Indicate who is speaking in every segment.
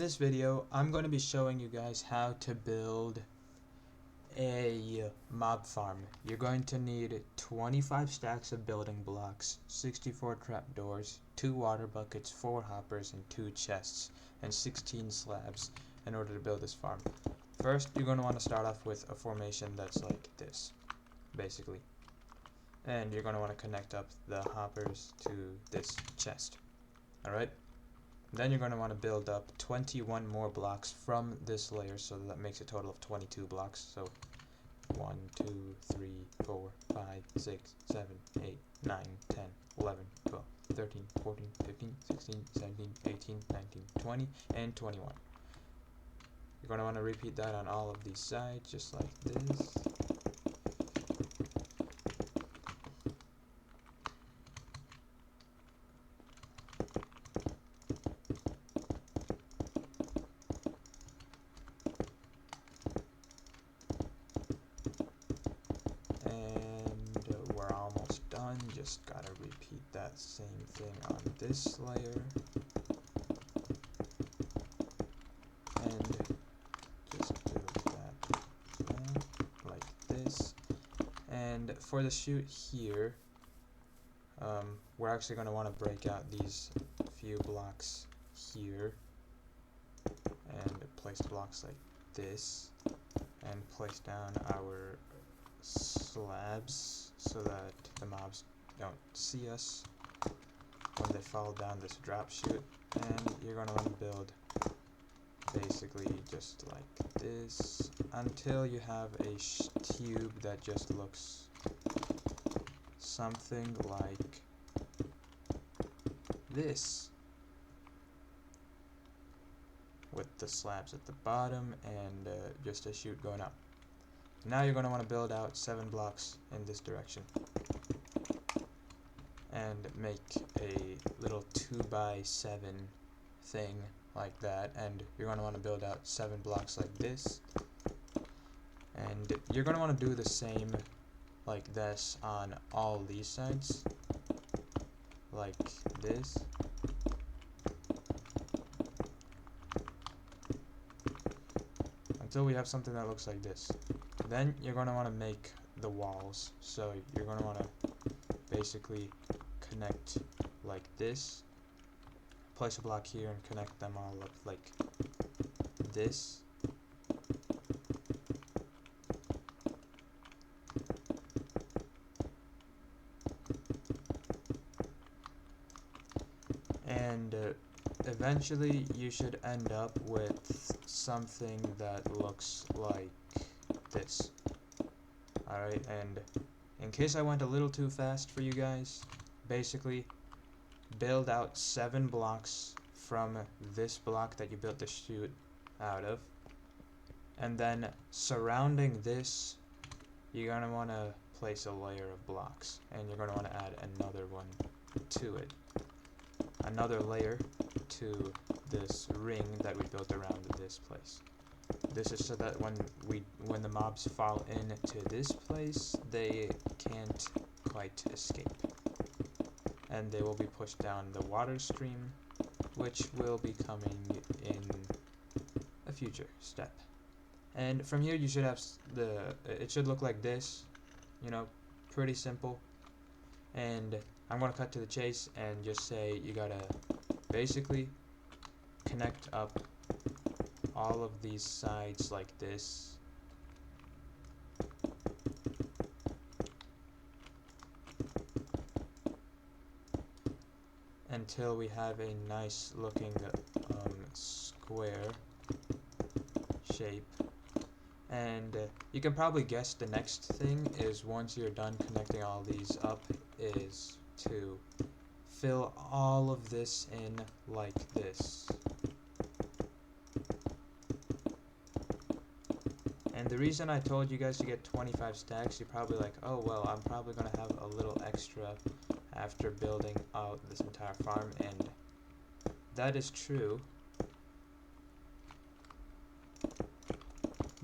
Speaker 1: this video, I'm going to be showing you guys how to build a mob farm. You're going to need 25 stacks of building blocks, 64 trapdoors, 2 water buckets, 4 hoppers, and 2 chests, and 16 slabs in order to build this farm. First, you're going to want to start off with a formation that's like this, basically. And you're going to want to connect up the hoppers to this chest. Alright? Then you're going to want to build up 21 more blocks from this layer, so that makes a total of 22 blocks. So 1, 2, 3, 4, 5, 6, 7, 8, 9, 10, 11, 12, 13, 14, 15, 16, 17, 18, 19, 20, and 21. You're going to want to repeat that on all of these sides, just like this. We're almost done, just gotta repeat that same thing on this layer. And just do that like this. And for the chute here, we're actually going to want to break out these few blocks here and place blocks like this and place down our slabs so that the mobs don't see us when they fall down this drop chute. And you're going to want to build basically just like this until you have a tube that just looks something like this, with the slabs at the bottom and just a chute going up. Now you're going to want to build out 7 blocks in this direction and make a little 2x7 thing like that, and you're going to want to build out 7 blocks like this, and you're going to want to do the same like this on all these sides, like this. Until we have something that looks like this. Then you're going to want to make the walls. So you're going to want to basically connect like this. Place a block here and connect them all up like this. And eventually you should end up with something that looks like this. Alright, and in case I went a little too fast for you guys, basically build out 7 blocks from this block that you built the chute out of, and then surrounding this you're going to want to place a layer of blocks, and you're going to want to add another one to it, another layer to this ring that we built around this place. This is so that when the mobs fall into this place, they can't quite escape, and they will be pushed down the water stream, which will be coming in a future step. And from here you should have it should look like this, you know, pretty simple. And I'm going to cut to the chase and just say you gotta basically connect up all of these sides like this. Until we have a nice looking square shape. And you can probably guess the next thing is, once you're done connecting all these up, is to fill all of this in like this. And the reason I told you guys to get 25 stacks, you're probably like, oh well, I'm probably going to have a little extra after building out this entire farm, and that is true.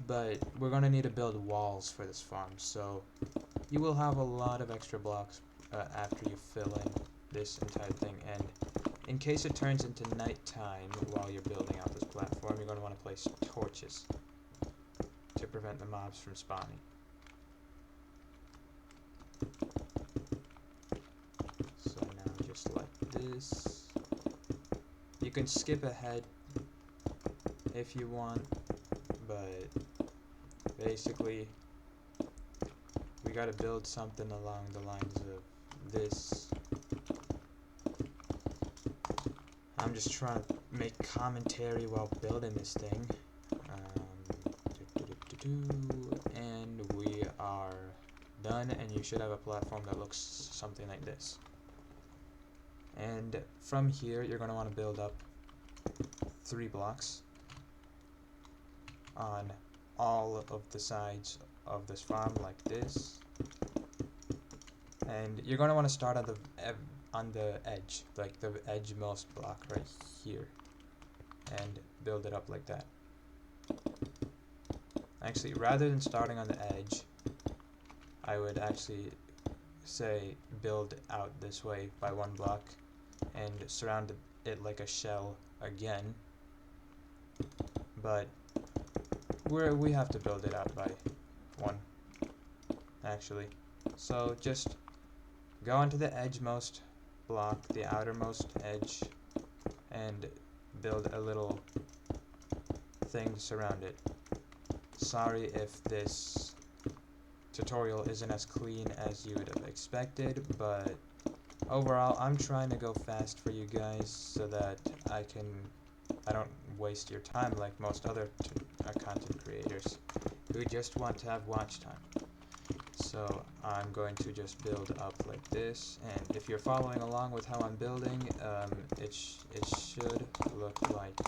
Speaker 1: But we're going to need to build walls for this farm, so you will have a lot of extra blocks after you fill in this entire thing. And in case it turns into nighttime while you're building out this platform, to place torches to prevent the mobs from spawning. So now just like this. You can skip ahead if you want, but basically we gotta build something along the lines of this. I'm just trying to make commentary while building this thing. And we are done, and you should have a platform that looks something like this. And from here, you're going to want to build up 3 blocks on all of the sides of this farm like this. And you're going to want to start on the edge, like the edgemost block right here, and build it up like that. Actually, rather than starting on the edge, I would actually say build out this way by 1 block and surround it like a shell again, but we have to build it out by 1 actually. So just go onto the edgemost block, the outermost edge, and build a little thing to surround it. Sorry if this tutorial isn't as clean as you would have expected, but overall I'm trying to go fast for you guys so that I don't waste your time like most other content creators who just want to have watch time. So I'm going to just build up like this, and if you're following along with how I'm building, it should look like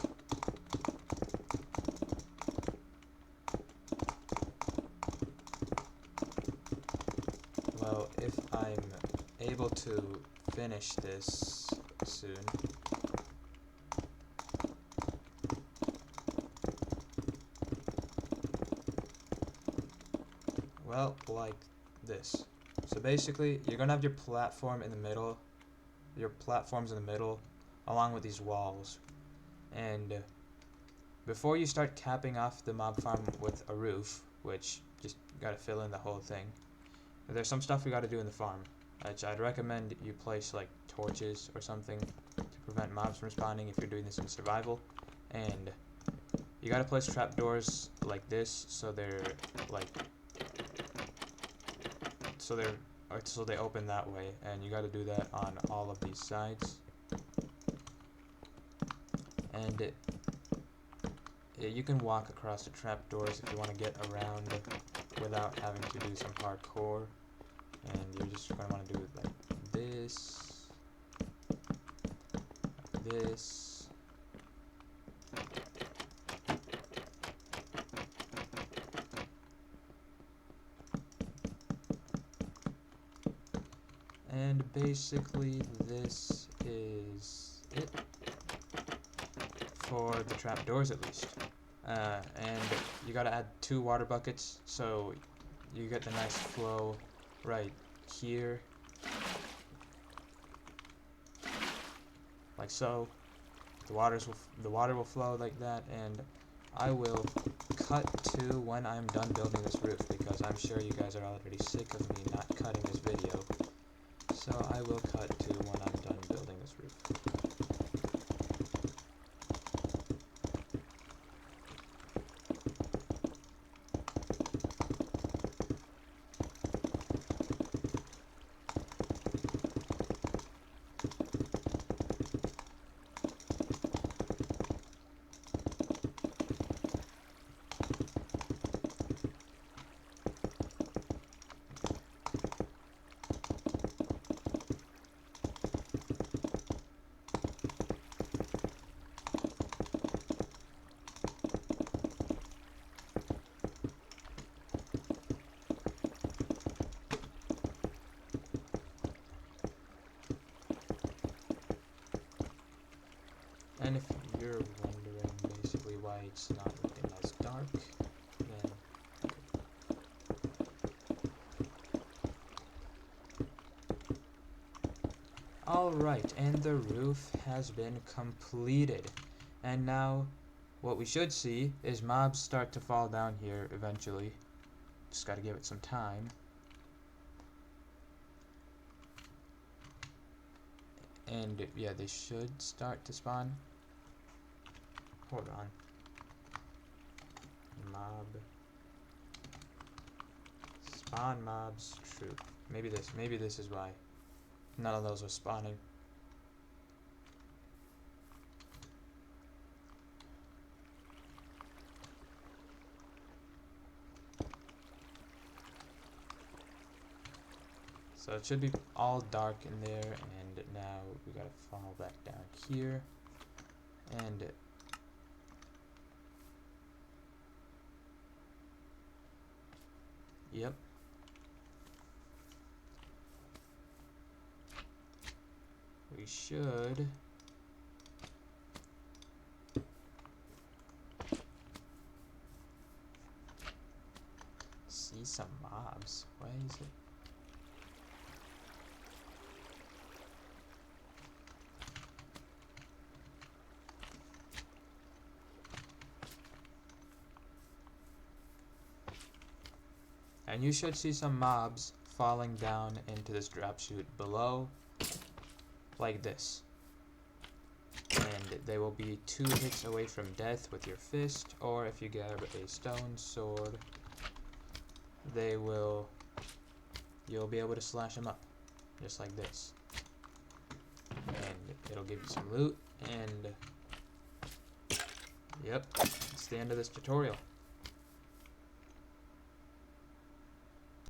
Speaker 1: well, if I'm able to finish this soon. Well, like this. So basically, you're gonna have your platform in the middle, your platforms in the middle, along with these walls. And before you start capping off the mob farm with a roof, which just gotta fill in the whole thing, there's some stuff we gotta do in the farm, which I'd recommend you place like torches or something to prevent mobs from spawning if you're doing this in survival. And you gotta place trapdoors like this, so they're like so they open that way, and you got to do that on all of these sides. And you can walk across the trapdoors if you want to get around without having to do some parkour. And you're just going to want to do it like this, like this. And basically this is it for the trapdoors at least. And you gotta add 2 water buckets so you get the nice flow right here. Like so. The water will flow like that, and I will cut to when I'm done building this roof, because I'm sure you guys are already sick of me not cutting this video. So I will cut to when I'm done building this roof. And if you're wondering basically why it's not looking as dark, then alright, and the roof has been completed. And now what we should see is mobs start to fall down here eventually. Just gotta give it some time. And yeah, they should start to spawn. Hold on. Mob. Spawn mobs, true. Maybe this is why none of those are spawning. So it should be all dark in there, and now we gotta fall back down here, and yep. We should see some mobs. Why is it? And you should see some mobs falling down into this drop chute below, like this. And they will be 2 hits away from death with your fist, or if you grab a stone sword, you'll be able to slash them up, just like this. And it'll give you some loot, and yep, it's the end of this tutorial.